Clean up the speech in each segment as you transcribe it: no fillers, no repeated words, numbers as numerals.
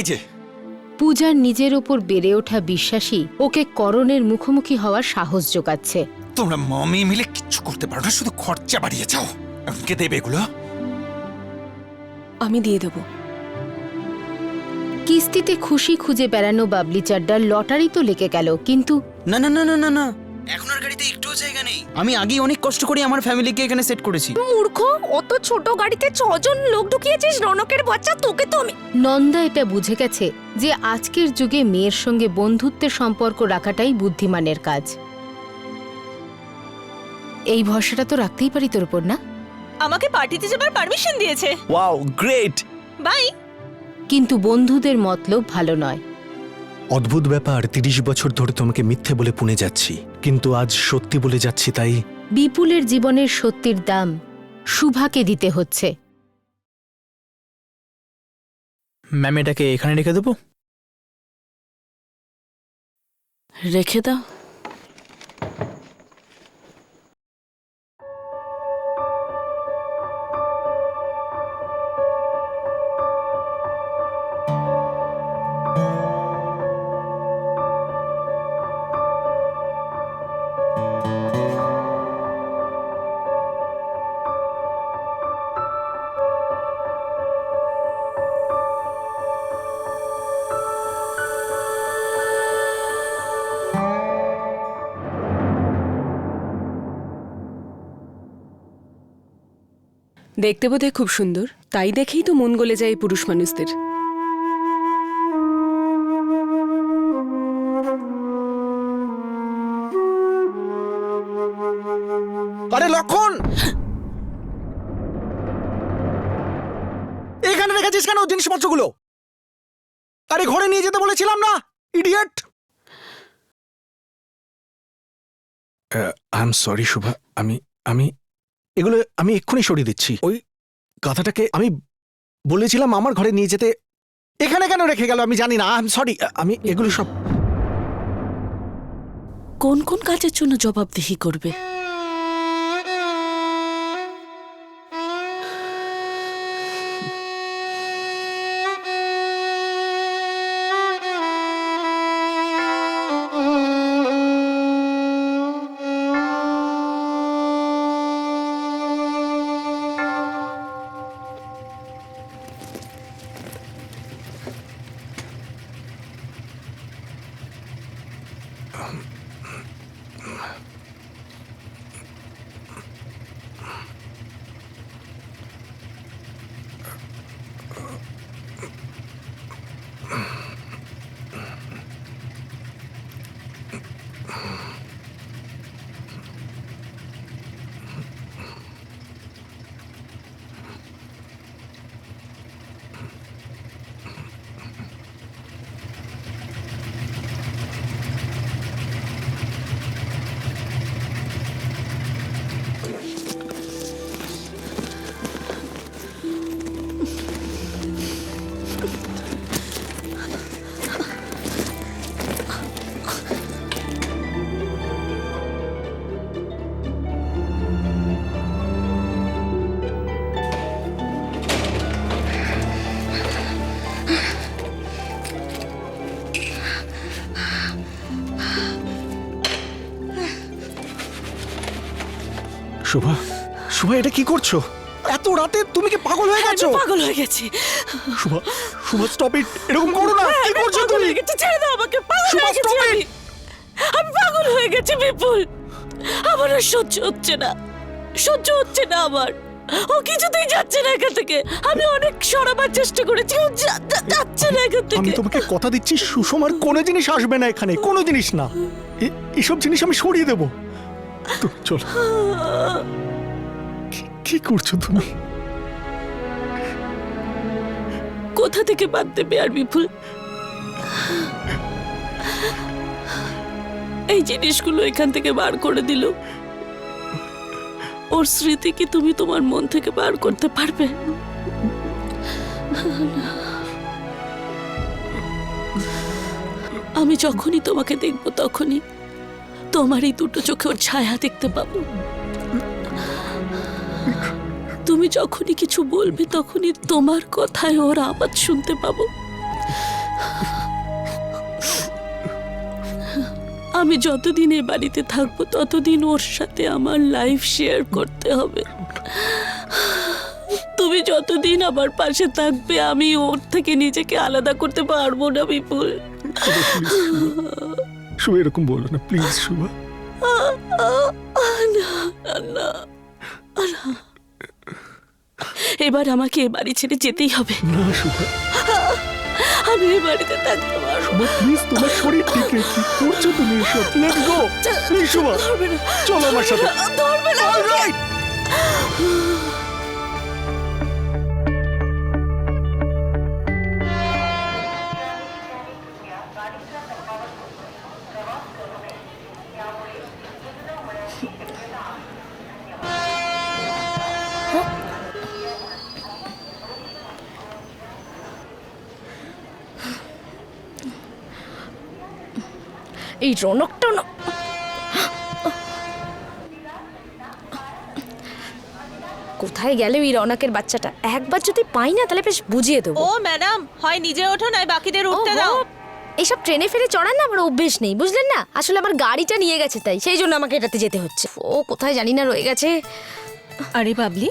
এই যে পূজার নিজের ওপর বেড়ে ওঠা বিশ্বাসী ওকে করণের মুখোমুখি হওয়ার সাহস জোগাচ্ছে। তোমরা মমি মিলে কিচ্ছু করতে পারো না, শুধু খরচা বাড়িয়ে যাও। এখন কে দেবে এগুলো? আমি দিয়ে দেব। কিস্তিতে খুশি খুঁজে বেড়ানো বাবলি চাড্ডার লটারি তো লেগে গেল, কিন্তু না না না না না না, এখন আর গাড়িতে একটুও জায়গা নেই। আমি আগেই অনেক কষ্ট করে আমার ফ্যামিলিকে এখানে সেট করেছি। মূর্খ, অত ছোট গাড়িতে 6 জন লোক ঢুকিয়েছিস, রনকের বাচ্চা, তোকে তো আমি। নন্দা এটা বুঝে গেছে যে আজকের যুগে মেয়ের সঙ্গে বন্ধুত্বের সম্পর্ক রাখাটাই বুদ্ধিমানের কাজ। এই ভরসাটা তো রাখতেই পারি তোর উপর, না? আমাকে পার্টিতে যাবার পারমিশন দিয়েছে। Wow, great. বাই। কিন্তু বন্ধুদের মতলব ভালো নয়। অদ্ভুত ব্যাপার, 30 বছর ধরে তোমাকে মিথ্যে বলে পুনে যাচ্ছি, কিন্তু আজ সত্যি বলে যাচ্ছি। তাই বিপুলের জীবনের সত্যির দাম শুভাকে দিতে হচ্ছে। ম্যাম, এটাকে এখানে রেখে দেবো? রেখে দাও। দেখতে বোধহয় খুব সুন্দর, তাই দেখেই তো মন গলে যায় পুরুষ মানুষদের। আরে লক্ষণ, এখানে রেখেছিস কেন জিনিসপত্রগুলো? আরে ঘরে নিয়ে যেতে বলেছিলাম না, idiot. I am sorry Shubha, আমি এগুলো আমি এক্ষুনি সরিয়ে দিচ্ছি। ওই কথাটাকে আমি বলেছিলাম আমার ঘরে নিয়ে যেতে, এখানে কেন রেখে গেল আমি জানি না। আই এম সরি, আমি এগুলো সব। কোন কোন কাজের জন্য জবাবদিহি করবে? শুভা, শুভা, এটা কি করছো? এত রাতে তুমি কি পাগল হয়ে গেছো? পাগল হয়ে গেছি। শুভা, শুভা, স্টপ ইট, এরকম করো না। কি করছো তুমি? ছেড়ে দাও আমাকে, পাগল শুভা, হয়ে গেছি stop আমি। আমি পাগল হয়ে গেছি বিপুল, আমার আর সহ্য হচ্ছে না, সহ্য হচ্ছে না আমার। ও কিছুতেই যাচ্ছে না এখান থেকে। আমি অনেক সরাবার চেষ্টা করেছি, ও যাচ্ছে না এখান আমি থেকে। তোমাকে কথা দিচ্ছি, সুষমার কোনো জিনিস আসবে না এখানে, কোনো জিনিস না। এসব জিনিস আমি সরিয়ে দেবো। তো চল। কি করছো তুমি? কোথা থেকে বাদ দেবে আর বিপুল? এই জিনিসগুলো এখান থেকে বার করে দিল, ওর স্মৃতি কি তুমি তোমার মন থেকে বার করতে পারবে? আমি যখনই তোমাকে দেখব তখনই তোমার এই দুটো চোখে ওর ছায়া দেখতে পাবো। তুমি যখনই কিছু বলবে তখনই তোমার কথায় ওর আওয়াজ শুনতে পাবো। আমি যতদিন এ বাড়িতে থাকবো ততদিন ওর সাথে আমার লাইফ শেয়ার করতে হবে। তুমি যতদিন আমার পাশে থাকবে আমি ওর থেকে নিজেকে আলাদা করতে পারবো না বিপুল। শুভ এরকম বলো না প্লিজ শুভ। না, এবার আমাকে এ বাড়ি ছেড়ে যেতেই হবে। না শুভ, আমি এ বাড়িতে থাকতে পারবো শুভ প্লিজ, তোমার শরীর ঠিক নেই, কি করছো তুমি এসব? লেটস গো প্লিজ শুভ, ধরবে না, চলো আমার সাথে। ধরবে না। অলরাইট। এই রনকটা না, কোথায় গেল এই রনকের বাচ্চাটা? একবার যদি পাই না তাহলে বেশ বুঝিয়ে দেবো। ও ম্যাডাম, হয় নিজে ওঠো নয় বাকিদের উঠতে ওহো, দাও। এইসব ট্রেনে ফেরে চড়ার না আমার অভ্যেস নেই, বুঝলেন না? আসলে আমার গাড়িটা নিয়ে গেছে, তাই সেই জন্য আমাকে এটাতে যেতে হচ্ছে। ও কোথায় জানি না রয়ে গেছে। আরে বাবলি,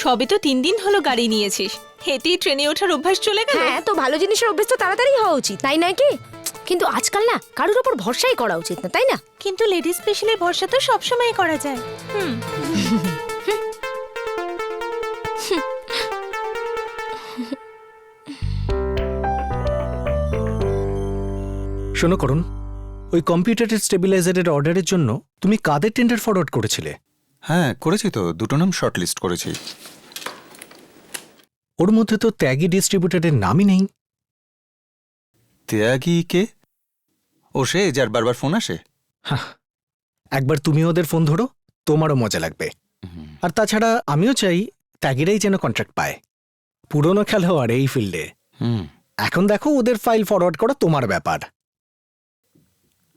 সবে তো 3 দিন হলো গাড়ি নিয়েছিস, হেঁটেই ট্রেনে ওঠার অভ্যাস চলে গেল। হ্যাঁ, তো ভালো জিনিসের অভ্যেস তো তাড়াতাড়ি হওয়া উচিত, তাই নয় কি? কিন্তু আজকাল না কারোর উপর ভরসাই করা উচিত না, তাই না? কিন্তু লেডিস স্পেশালে ভরসা তো সবসময় করা যায়। শোনো করুন, ওই কম্পিউটারের স্টেবিলাইজারের অর্ডারের জন্য তুমি কাদের টেন্ডার ফরওয়ার্ড করেছিলে? হ্যাঁ করেছি তো, 2টো নাম শর্ট লিস্ট করেছি। ওর মধ্যে তো ত্যাগী ডিস্ট্রিবিউটারের নামই নেই। ত্যাগী কে? ও সে যার বারবার ফোন আসে? একবার তুমি ওদের ফোন ধরো, তোমারও মজা লাগবে। আর তাছাড়া আমিও চাই ত্যাগীরাই যেন কন্ট্রাক্ট পায়। পুরনো খেলোয়াড় এই ফিল্ডে। হুম, এখন দেখো ওদের ফাইল ফরওয়ার্ড করা তোমার ব্যাপার।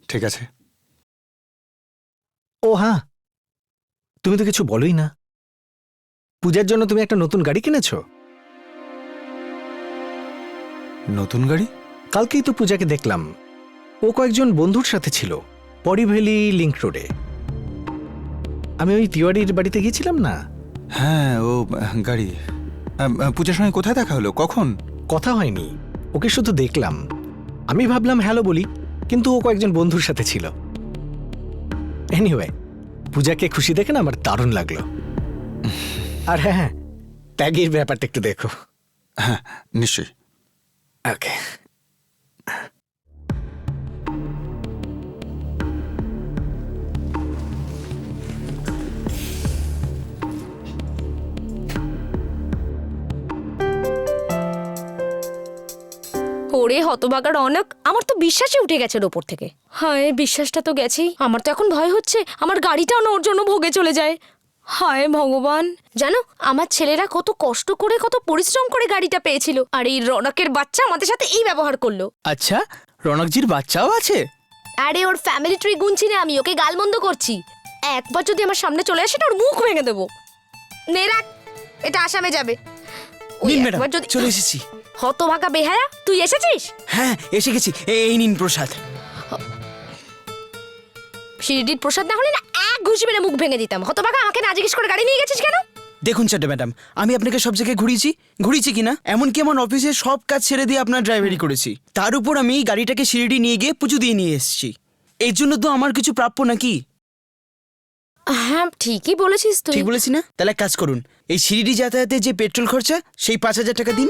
ঠিক আছে। ও হ্যাঁ, তুমি তো কিছু বলোই না। পূজার জন্য তুমি একটা নতুন গাড়ি কিনেছো? নতুন গাড়ি? কালকেই তো পূজাকে দেখলাম, ও কয়েকজন বন্ধুর সাথে ছিল পরি ভ্যালি লিংক রোডে। আমি ওই তিওয়ারির বাড়িতে গিয়েছিলাম না। হ্যাঁ ও গাড়ি। পূজার সঙ্গে কোথায় দেখা হলো, কখন? কথা হয়নি, ওকে শুধু দেখলাম। আমি ভাবলাম হ্যালো বলি, কিন্তু ও কয়েকজন বন্ধুর সাথে ছিল। এনিওয়ে, পূজাকে খুশি দেখে না আমার দারুণ লাগলো। আর হ্যাঁ হ্যাঁ, ত্যাগের ব্যাপারটা একটু দেখো। হ্যাঁ নিশ্চয়ই। ওকে। ওরে হতভাগা রনক, আমার তো বিশ্বাসই উঠে গেছে ওর ওপর থেকে। হায়, বিশ্বাসটা তো গেছেই। আমার তো এখন ভয় হচ্ছে আমার গাড়িটাও না ওর জন্য ভোগে চলে যায়। হায় ভগবান, জানো আমার ছেলেরা কত কষ্ট করে কত পরিশ্রম করে গাড়িটা পেয়েছিল, আর এই রনকের বাচ্চা আমাদের সাথে এই ব্যবহার করলো। আচ্ছা, রনকজির বাচ্চাও আছে? আরে ওর ফ্যামিলি ট্রি গুনছি না আমি, ওকে গালমন্দ করছি। একবার যদি আমার সামনে চলে আসে না ওর মুখ ভেঙে দেবো। নে রাখ, এটা আসামে যাবে। ওই নিন ম্যাডাম, একবার যদি চলে এসেছি। হতভাগা বেহায়া, তুই এসেছিস? হ্যাঁ এসে গেছি, এই নিন প্রসাদ। শিরডির প্রসাদ না হলে না এক ঘুষি মেরে মুখ ভেঙে দিতাম। হতভাগা, আমাকে না জিজ্ঞেস করে গাড়ি নিয়ে গেছিস কেন? দেখুন চ্যাটে ম্যাডাম, আমি আপনাকে সব জায়গায় ঘুরিয়েছি কিনা? এমনকি আমার অফিসের সব কাজ ছেড়ে দিয়ে আপনার ড্রাইভারি করেছি। তার উপর আমি গাড়িটাকে শিরডি নিয়ে গিয়ে পুজো দিয়ে নিয়ে এসেছি। এর জন্য তো আমার কিছু প্রাপ্য নাকি? হ্যাঁ ঠিকই বলেছিস তুই। ঠিক বলেছি না? তাহলে এক কাজ করুন, এই শিরডি যাতায়াতে যে পেট্রোল খরচা সেই 5,000 টাকা দিন।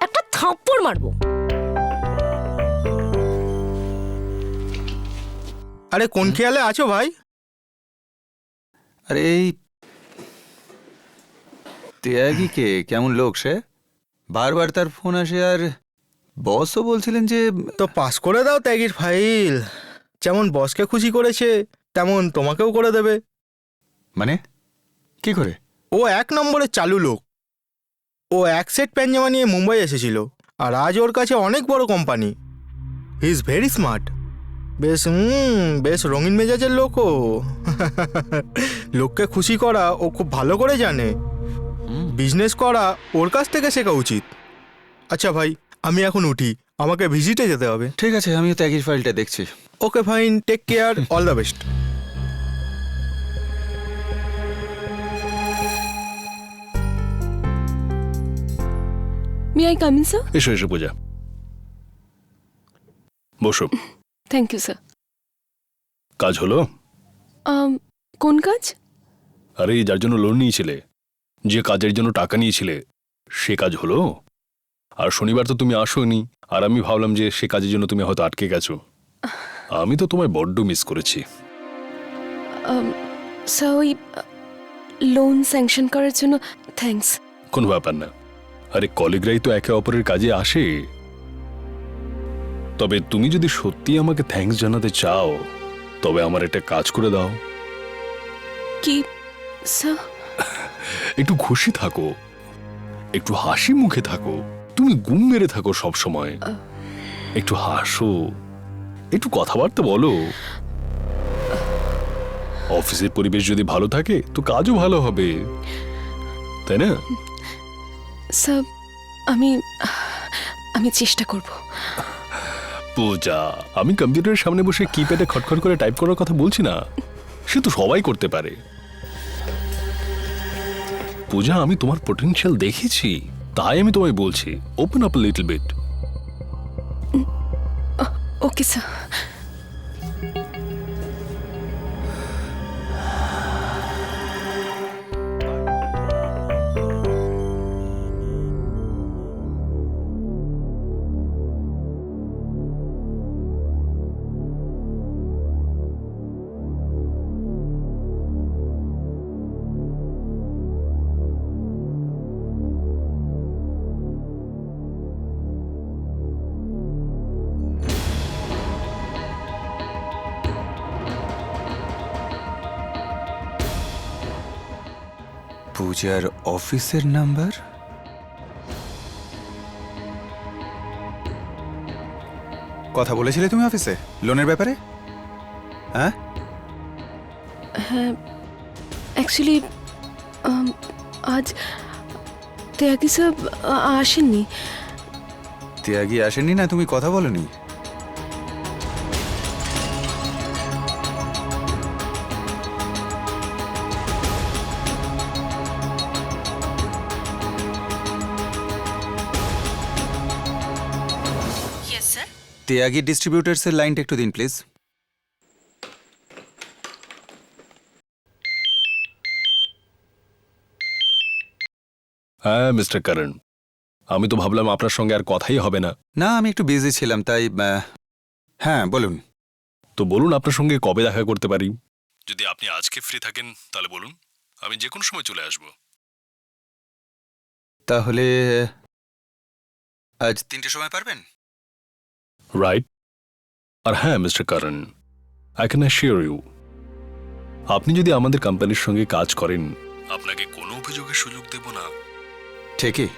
একটা থাপ্পড় মারবো। আরে কোন খেয়ালে আছো ভাই? আরে এই ত্যাগী কে? কেমন লোক সে? বারবার তার ফোন আসে, আর বসও বলছিলেন যে তো পাস করে দাও ত্যাগীর ফাইল। যেমন বসকে খুশি করেছে তেমন তোমাকেও করে দেবে। মানে কি করে? ও 1 নম্বরের চালু লোক। ও 1 সেট প্যানজামা নিয়ে মুম্বাই এসেছিল, আর আজ ওর কাছে অনেক বড় company. He is very smart. বেশ রঙিন মেজাজের লোক ও। লোককে খুশি করা ও খুব ভালো করে জানে। বিজনেস করা ওর কাছ থেকে শেখা উচিত। আচ্ছা ভাই, আমি এখন উঠি, আমাকে ভিজিটে যেতে হবে। ঠিক আছে, আমিও ত্যাগীর ফাইলটা দেখছি। Okay fine, take care, all the best. May I come in sir? এসো এসো পূজা, বসো। Thank you sir. কাজ হলো? কোন কাজ? আরে যার জন্য লোন নিয়েছিলে, যে কাজের জন্য টাকা নিয়েছিলে, সে কাজ হলো? আর শনিবার তো তুমি আসোনি, আর আমি ভাবলাম যে সে কাজের জন্য তুমি হয়তো আটকে গেছো। আমি তো তোমায় বড্ড মিস করেছি। স্যার ওই লোন স্যাংশন করার জন্য থ্যাঙ্কস। কোনো ব্যাপার না, আরে কলিগরাই তো একে অপরের কাজে আসে। তবে তুমি যদি সত্যি আমাকে থ্যাঙ্কস জানাতে চাও, তবে আমার একটা কাজ করে দাও। কি স্যার? একটু খুশি থাকো, একটু হাসি মুখে থাকো, তুমি গুম মেরে থাকো সব সময়। একটু হাসো, একটু কথাবার্তা বলো। অফিসের পরিবেশ যদি ভালো থাকে তো কাজও ভালো হবে, তাই না? স্যার আমি আমি চেষ্টা করব। পূজা, আমি কম্পিউটারের সামনে বসে কিপ্যাডে খটখট করে টাইপ করার কথা বলছি না, সে তো সবাই করতে পারে। পূজা, আমি তোমার পটেনশিয়াল দেখেছি, তাই আমি তোমায় বলছি, open up little bit. Okay sir. পূজার অফিসের নাম্বার? কথা বলেছিলে তুমি অফিসে লোনের ব্যাপারে? হ্যাঁ, হ্যাঁ অ্যাকচুয়ালি আজ ত্যাগী স্যার আসেননি। ত্যাগী আসেনি না তুমি কথা বলনি? ত্যাগী ডিস্ট্রিবিউটার্সের লাইনটা একটু দিন প্লিজ। হ্যাঁ মিস্টার করণ, আমি তো ভাবলাম আপনার সঙ্গে আর কথাই হবে না। না, আমি একটু বিজি ছিলাম তাই। হ্যাঁ বলুন। তো বলুন আপনার সঙ্গে কবে দেখা করতে পারি? যদি আপনি আজকে ফ্রি থাকেন তাহলে বলুন, আমি যে কোনো সময় চলে আসব। তাহলে আজ 3টের সময় পারবেন? রাইট। আর হ্যাঁ mister Karan, I can assure you, আপনি যদি আমাদের কোম্পানির সঙ্গে কাজ করেন, আপনাকে কোনো অভিযোগের সুযোগ দেব না। ঠিকই।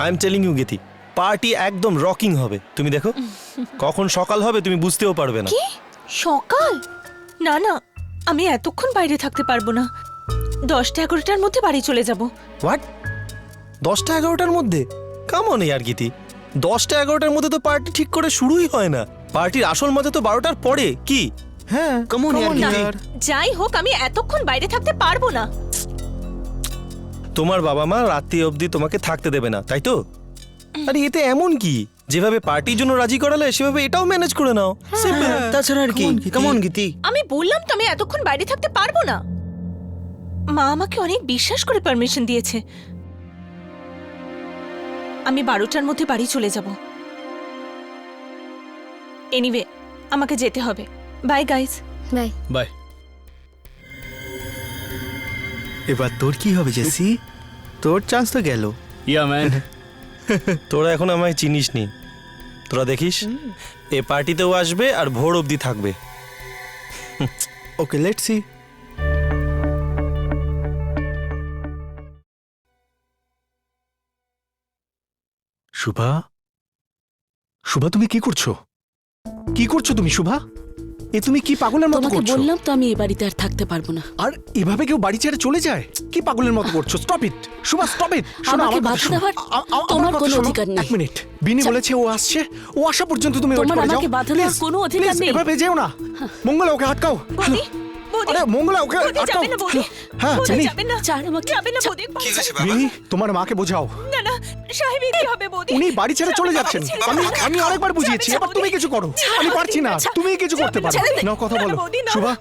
আই এম টেলিং ইউ গীতি, পার্টি একদম রকিং হবে। তুমি দেখো কখন সকাল হবে তুমি বুঝতেও পারবে না। কি সকাল? না না, আমি এতক্ষণ বাইরে থাকতে পারবো না। 10টা-11টার মধ্যে বাড়ি চলে যাব। হোয়াট? 10টা-11টার মধ্যে? কাম অন ইয়ার গীতি, 10টা-11টার মধ্যে তো পার্টি ঠিক করে শুরুই হয় না। পার্টির আসল মজা তো 12টার পরে। কি? হ্যাঁ, কেমন যাই হোক, আমি এতক্ষণ বাইরে থাকতে পারবো না। তোমার বাবা মা রাত্রি অবধি তোমাকে থাকতে দেবে না, তাই তো? আরে এতে এমন কি? যেভাবে পার্টির জন্য রাজি করালে সেভাবে এটাও ম্যানেজ করে নাও। সিম্পল। তাছাড়া আর কি? কেমন গীতি? আমি বললাম তো আমি এতক্ষণ বাইরে থাকতে পারবো না। মা আমাকে অনেক বিশ্বাস করে পারমিশন দিয়েছে। আমি 12টার মধ্যে বাড়ি চলে যাব। এনিওয়ে, আমাকে যেতে হবে। Bye guys. বাই। বাই। এবার তোর কি হবে জেসি? তোর চান্স তো গেল। ইয়া ম্যান। তোরা এখন আমায় চিনিস নি, তোরা দেখিস এ পার্টিতেও আসবে আর ভোর অবধি থাকবে। ওকে, লেটস সি। শুভা, শুভা তুমি কি করছো? কি করছো তুমি শুভা? এ তুমি কি পাগলের মতো তোমাকে করছো? বললাম তো আমি এই বাড়িতে আর থাকতে পারবো না। আর এভাবে কেউ বাড়ি ছেড়ে চলে যায়? কি পাগলের মতো করছো? Stop it Shubha, stop it. আমাকে বাধা দেওয়ার তোমার কোনো অধিকার নেই। এক মিনিট, বিনি বলেছে ও আসছে, ও আসা পর্যন্ত তুমি ওয়েট তোমার করে যাও। আমাকে বাধা দেওয়ার Please, কোনো অধিকার please, নেই। এভাবে যেও না। মঙ্গলা, ওকে আটকাও। বৌদি, বৌদি, আরে মঙ্গলা, ওকে বৌদি আটকাও। যাবে না, বৌদি। হ্যাঁ, বৌদি বিনি, যাবে না। ছাড় আমাকে। যাবে না, বৌদি। কি হয়েছে বাবা? বিনি, তোমার মাকে বোঝাও। না না, সাহেবী কি হবে বৌদি? উনি বাড়ি ছেড়ে চলে যাবে না, যাচ্ছেন। ছেড়ে আমি যাবে না। আমি অনেকবার বুঝিয়েছি, যাবে না, এবার তুমি বৌদি। কিছু করো। ছাড় আমি বৌদি, পারছি না, ছাড়। তুমি কিছু করতে যাবে না, পারো ছেড়ে দে। না। কথা না, না, বলো বৌদি, না, শুভা,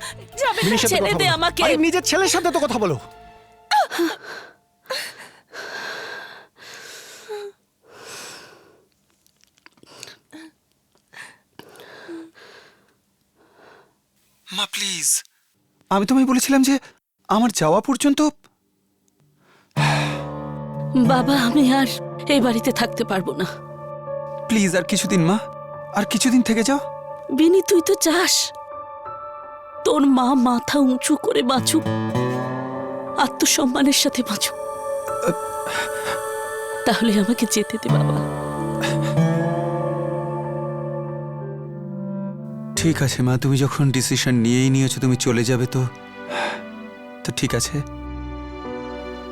যাবে না। বিনির সাথে ছেড়ে কথা দে বলো। আমাকে। আরে নিজের ছেলের সাথে তো কথা বলো। মা প্লিজ, আমি তোমায় বলেছিলাম যে আমার যাওয়া পর্যন্ত। বাবা, আমি আর এই বাড়িতে থাকতে পারবো না। প্লিজ আর কিছুদিন মা, আর কিছুদিন থেকে যাও। বিনি, তুই তো চাস তোর মা মাথা উঁচু করে বাঁচুক, আত্মসম্মানের সাথে বাঁচুক। তাহলে আমাকে যেতে দে বাবা। ঠিক আছে মা, তুমি যখন ডিসিশন নিয়েই নিয়েছো তুমি চলে যাবে, তো তো ঠিক আছে।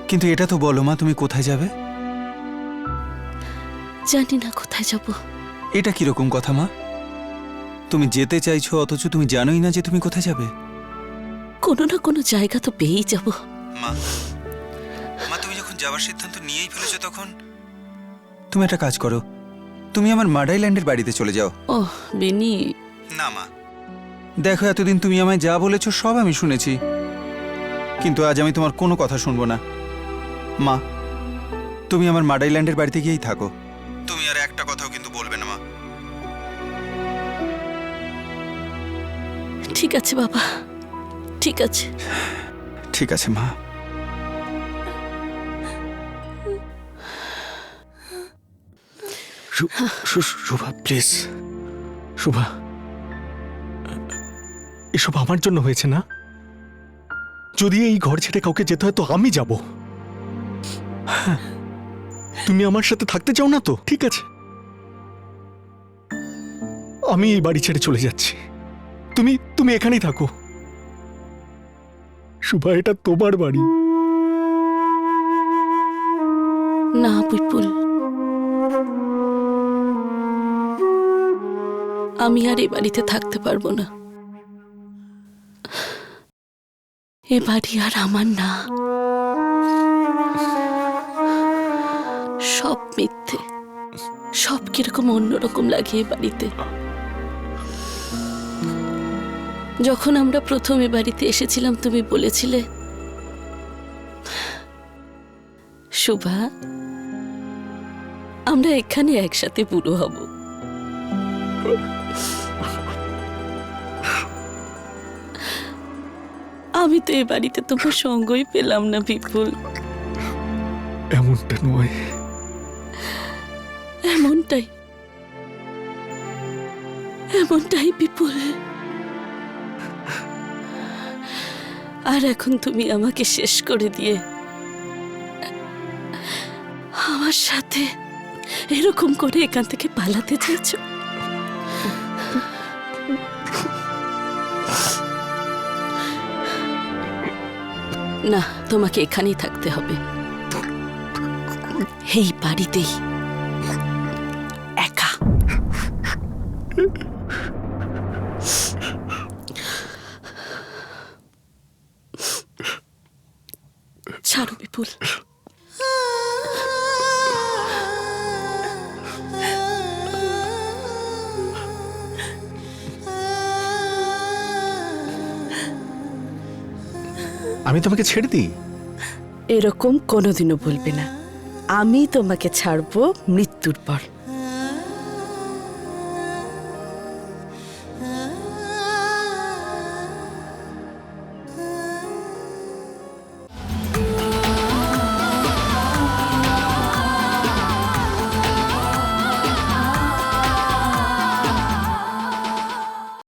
কিন্তু এটা তো বলো মা, তুমি কোথায় যাবে? জানি না কোথায় যাব। এটা কিরকম কথা মা? তুমি যেতে চাইছো অথচ তুমি জানোই না যে তুমি কোথায় যাবে। কোনো না কোনো জায়গা তো পেয়েই যাব। মা, মা তুমি যখন যাওয়ার সিদ্ধান্ত নিয়েই ফেলেছো তখন তুমি একটা কাজ করো, তুমি আমার মাডাইল্যান্ডের বাড়িতে চলে যাও। ও বিনি, না মা, দেখো এতদিন তুমি আমায় যা বলেছো সব আমি শুনেছি, কিন্তু আজ আমি তোমার কোনো কথা শুনবো না। মা, তুমি আমার মাডাইল্যান্ডের বাড়িতে গিয়েই থাকো, তুমি আর একটা কথাও কিন্তু বলবে না মা। ঠিক আছে বাবা, ঠিক আছে। ঠিক আছে মা। শুভা প্লিজ, শুভা, এসব আমার জন্য হয়েছে না? যদি এই ঘর ছেড়ে কাউকে যেতে হয় তো আমি যাব। হ্যাঁ, তুমি আমার সাথে থাকতে চাও না তো ঠিক আছে, আমি এই বাড়ি ছেড়ে চলে যাচ্ছি। তুমি তুমি এখানেই থাকো। শুভা, এটা তোমার বাড়ি। না বিপুল, আমি আর এই বাড়িতে থাকতে পারবো না। এ বাড়ি আর আমার না। সব মিথ্যে, সব কিরকম অন্যরকম লাগে এ বাড়িতে। যখন আমরা প্রথম এ বাড়িতে এসেছিলাম তুমি বলেছিলে, শুভা, আমরা এখানে একসাথে বুড়ো হব। আমি তো এ বাড়িতে তোমার সঙ্গই পেলাম না বিপুল। এমনটা নয়। এমনটাই, এমনটাই বিপুল। আর এখন তুমি আমাকে শেষ করে দিয়ে আমার সাথে এরকম করে এখান থেকে পালাতে চাইছো? না, তোমাকে এখানেই থাকতে হবে, এই বাড়িতেই একা। ছাড়ো বিপুল। আমি তোমাকে ছেড়ে দিই? এরকম কোনোদিনও বলবে না। আমি তোমাকে ছাড়বো মৃত্যুর পর।